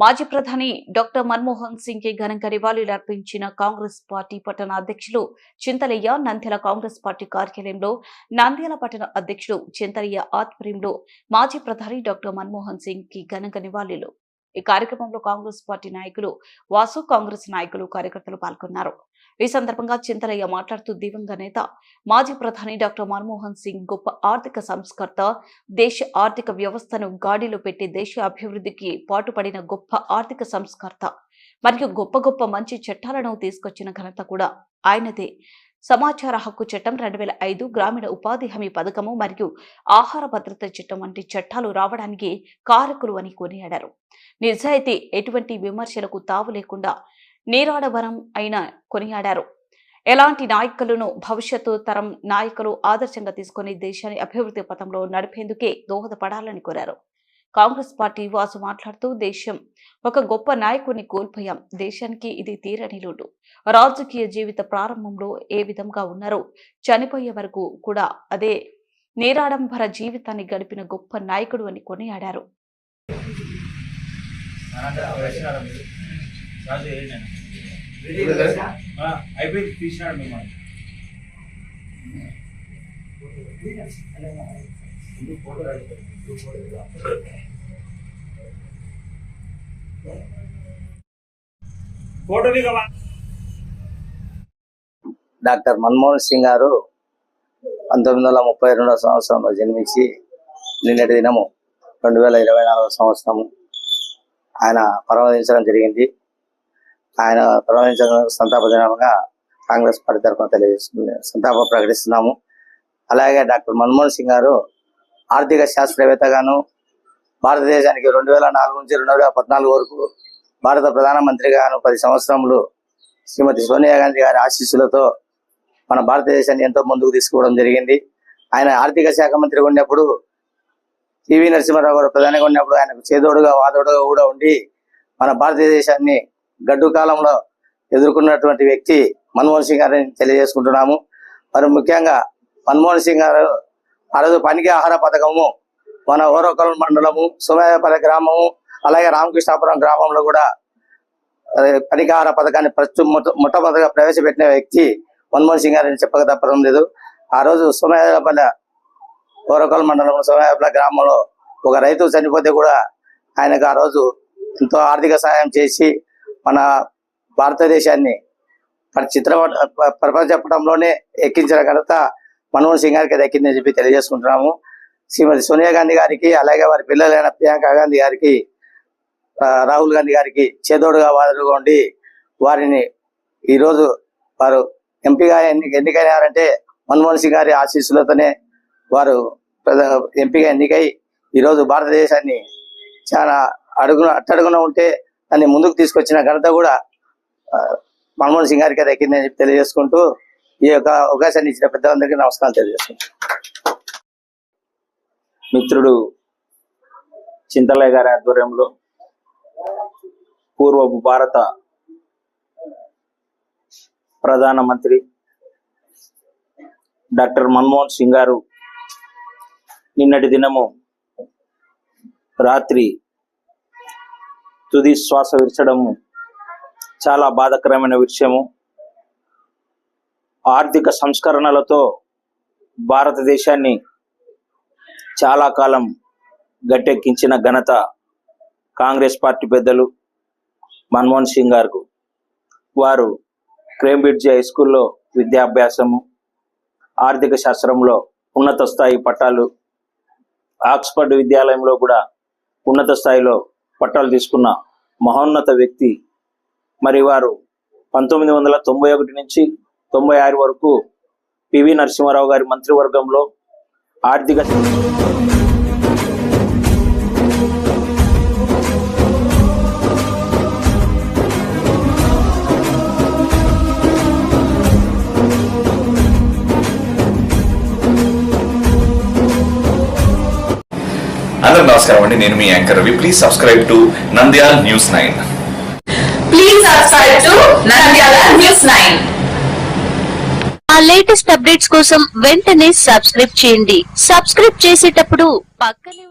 మాజీ ప్రధాని డాక్టర్ మన్మోహన్ సింగ్ కి ఘనంగా నివాళులర్పించిన కాంగ్రెస్ పార్టీ పట్టణ అధ్యక్షులు చింతలయ్య నంద్యాల కాంగ్రెస్ పార్టీ కార్యాలయంలో నంద్యాల పట్టణ అధ్యక్షుడు చింతలయ్య ఆధ్వర్యంలో మాజీ ప్రధాని డాక్టర్ మన్మోహన్ సింగ్ కి ఘనంగా నివాళులు. ఈ కార్యక్రమంలో కాంగ్రెస్ పార్టీ నాయకులు వాసు, కాంగ్రెస్ నాయకులు, కార్యకర్తలు పాల్గొన్నారు. ఈ సందర్భంగా చింతలయ్య మాట్లాడుతూ దివంగత నేత మాజీ ప్రధాని డాక్టర్ మన్మోహన్ సింగ్ గొప్ప ఆర్థిక సంస్కర్త, దేశ ఆర్థిక వ్యవస్థను గాడిలో పెట్టి దేశ అభివృద్ధికి పాటుపడిన గొప్ప ఆర్థిక సంస్కర్త మరియు గొప్ప మంచి చట్టాలను తీసుకొచ్చిన ఘనత కూడా ఆయనదే. సమాచార హక్కు చట్టం 2005, గ్రామీణ ఉపాధి హామీ పథకము మరియు ఆహార భద్రత చట్టం వంటి చట్టాలు రావడానికి కారకులు అని కొనియాడారు. నిజాయితీ, ఎటువంటి విమర్శలకు తావు లేకుండా నీరాడవరం అయిన కొనియాడారు. ఎలాంటి నాయకులను భవిష్యత్తు తరం నాయకులు ఆదర్శంగా తీసుకుని దేశాన్ని అభివృద్ధి పథంలో నడిపేందుకే దోహదపడాలని కోరారు. కాంగ్రెస్ పార్టీ వాసు మాట్లాడుతూ దేశం ఒక గొప్ప నాయకుడిని కోల్పోయాం. దేశానికి ఇది తీరని లోటు. రాజకీయ జీవిత ప్రారంభంలో ఏ విధంగా ఉన్నారో చనిపోయే వరకు కూడా అదే నీరాడంబర జీవితాన్ని గడిపిన గొప్ప నాయకుడు అని కొనియాడారు. డాక్టర్ మన్మోహన్ సింగ్ గారు 1932 సంవత్సరంలో జన్మించి నిన్నటి దినము 2024 సంవత్సరము ఆయన పరమదించడం జరిగింది. ఆయన పరమదించడం సంతాప దినంగా కాంగ్రెస్ పార్టీ తరఫున తెలియజేస్తుంది, సంతాపం ప్రకటిస్తున్నాము. అలాగే డాక్టర్ మన్మోహన్ సింగ్ గారు ఆర్థిక శాస్త్రవేత్తగాను భారతదేశానికి 2004 నుంచి 2014 వరకు భారత ప్రధానమంత్రిగాను 10 సంవత్సరములు శ్రీమతి సోనియా గాంధీ గారి ఆశీస్సులతో మన భారతదేశాన్ని ఎంతో ముందుకు తీసుకోవడం జరిగింది. ఆయన ఆర్థిక శాఖ మంత్రిగా ఉన్నప్పుడు పివి నరసింహారావు గారు ప్రధానిగా ఉన్నప్పుడు ఆయనకు చేదోడుగా వాదోడుగా కూడా ఉండి మన భారతదేశాన్ని గడ్డు కాలంలో ఎదుర్కొన్నటువంటి వ్యక్తి మన్మోహన్ సింగ్ గారిని తెలియజేసుకుంటున్నాము. మరి ముఖ్యంగా మన్మోహన్ సింగ్ గారు ఆ రోజు పనికి ఆహార పథకము మన ఓరకల్ మండలము, సోమయాపల్లి గ్రామము, అలాగే రామకృష్ణాపురం గ్రామంలో కూడా పనికి ఆహార పథకాన్ని మొట్టమొదటిగా ప్రవేశపెట్టిన వ్యక్తి మన్మోహన్ సింగ్ గారిని చెప్పక తప్పడం లేదు. ఆ రోజు సోమయాపల్లి ఓరకల్ మండలం సోమయాపల్లి గ్రామంలో ఒక రైతు చనిపోతే కూడా ఆయనకు ఆ రోజు ఎంతో ఆర్థిక సహాయం చేసి మన భారతదేశాన్ని ప్రపంచ పటంలోనే ఎక్కించిన ఘనత మన్మోహన్ సింగ్ గారికి దక్కిందని చెప్పి తెలియజేసుకుంటున్నాము. శ్రీమతి సోనియా గాంధీ గారికి, అలాగే వారి పిల్లలైన ప్రియాంక గాంధీ గారికి, రాహుల్ గాంధీ గారికి చేదోడుగా వాదుడుగా ఉండి వారిని ఈరోజు వారు ఎంపీగా ఎన్నికైనారంటే మన్మోహన్ సింగ్ గారి ఆశీస్సులతోనే వారు ఎంపీగా ఎన్నికై ఈరోజు భారతదేశాన్ని చాలా అట్టడుగున ఉంటే దాన్ని ముందుకు తీసుకొచ్చిన ఘనత కూడా మన్మోహన్ సింగ్ గారికి దక్కిందని చెప్పి తెలియజేసుకుంటూ ఈ యొక్క అవకాశాన్ని ఇచ్చిన పెద్దలందరికీ నమస్కారం తెలియజేస్తున్నాను. మిత్రుడు చింతలయ్య గారి ఆధ్వర్యంలో పూర్వపు భారత ప్రధానమంత్రి డాక్టర్ మన్మోహన్ సింగ్ గారు నిన్నటి దినము రాత్రి తుది శ్వాస విడిచడము చాలా బాధాకరమైన విషయము. ఆర్థిక సంస్కరణలతో భారతదేశాన్ని చాలా కాలం గట్టెక్కించిన ఘనత కాంగ్రెస్ పార్టీ పెద్దలు మన్మోహన్ సింగ్ గారు. వారు క్రేంబ్రిడ్జ్ హై స్కూల్లో విద్యాభ్యాసము, ఆర్థిక శాస్త్రంలో ఉన్నత స్థాయి పట్టాలు, ఆక్స్ఫర్డ్ విద్యాలయంలో కూడా ఉన్నత స్థాయిలో పట్టాలు తీసుకున్న మహోన్నత వ్యక్తి. మరి వారు 1991 నుంచి 96 వరకు పివి నరసింహారావు గారి మంత్రివర్గంలో ఆర్థిక అందరూ నమస్కారం అండి, నేను మీ anchor Ravi. Please subscribe to Nandyal news 9. Please subscribe to Nandyal news 9. ఆ లేటెస్ట్ అప్డేట్స్ కోసం వెంటనే సబ్స్క్రైబ్ చేయండి. సబ్స్క్రైబ్ చేసేటప్పుడు పక్కనే